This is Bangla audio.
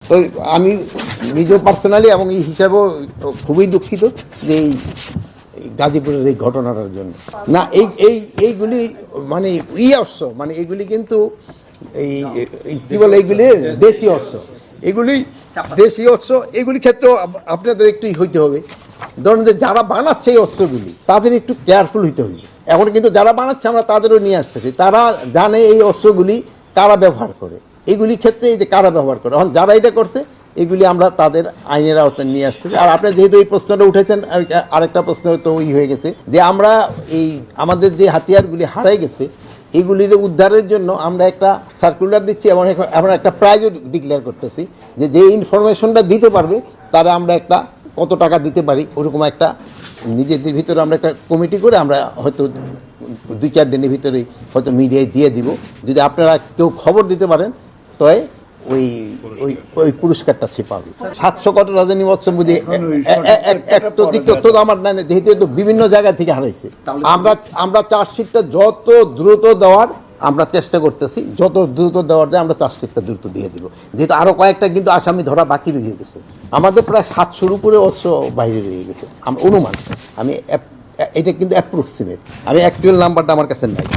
তো আমি নিজেও পার্সোনালি এবং এই হিসাবেও খুবই দুঃখিত যে এই গাজীপুরের এই ঘটনাটার জন্য। না এইগুলি মানে অস্ত্র, মানে এগুলি কিন্তু কি বলে, এইগুলি দেশীয় অস্ত্র, এগুলি দেশীয় অস্ত্র। এগুলি ক্ষেত্রেও আপনাদের একটু হইতে হবে, ধরুন যে যারা বানাচ্ছে এই অস্ত্রগুলি তাদের একটু কেয়ারফুল হইতে হবে। এখন কিন্তু যারা বানাচ্ছে আমরা তাদেরও নিয়ে আসতেছি, তারা জানে এই অস্ত্রগুলি কারা ব্যবহার করে, এইগুলি ক্ষেত্রে এই যে কারা ব্যবহার করে, এখন যারা এটা করছে এগুলি আমরা তাদের আইনের আওতায় নিয়ে আসতেছি। আর আপনি যেহেতু এই প্রশ্নটা উঠেছেন, আরেকটা প্রশ্ন তো হয়ে গেছে যে আমরা এই আমাদের যে হাতিয়ারগুলি হারাই গেছে এগুলির উদ্ধারের জন্য আমরা একটা সার্কুলার দিচ্ছি এবং আমরা একটা প্রাইজও ডিক্লেয়ার করতেছি যে ইনফরমেশনটা দিতে পারবে তারা আমরা একটা কত টাকা দিতে পারি, ওরকম একটা নিজেদের ভিতরে আমরা একটা কমিটি করে আমরা হয়তো 2-4 দিনের ভিতরেই হয়তো মিডিয়ায় দিয়ে দিব। যদি আপনারা কেউ খবর দিতে পারেন তবে ওই ওই ওই পুরস্কারটা সে পাবে। 700 কত রাজনী মৎস্য বুঝি একটা তথ্য আমার নাই, যেহেতু বিভিন্ন জায়গা থেকে হারাইছে। আমরা চার্জশিটটা যত দ্রুত দেওয়ার আমরা চেষ্টা করতেছি, যত দ্রুত দেওয়ার যায় আমরা চার্জশিটটা দ্রুত দিয়ে দিব, যেহেতু আরও কয়েকটা কিন্তু আসামি ধরা বাকি রয়ে গেছে। আমাদের প্রায় 700-র উপরে অস্ত্র বাইরে রয়ে গেছে অনুমান। আমি এটা কিন্তু অ্যাপ্রক্সিমেট, আমি অ্যাকচুয়াল নাম্বারটা আমার কাছে নাই।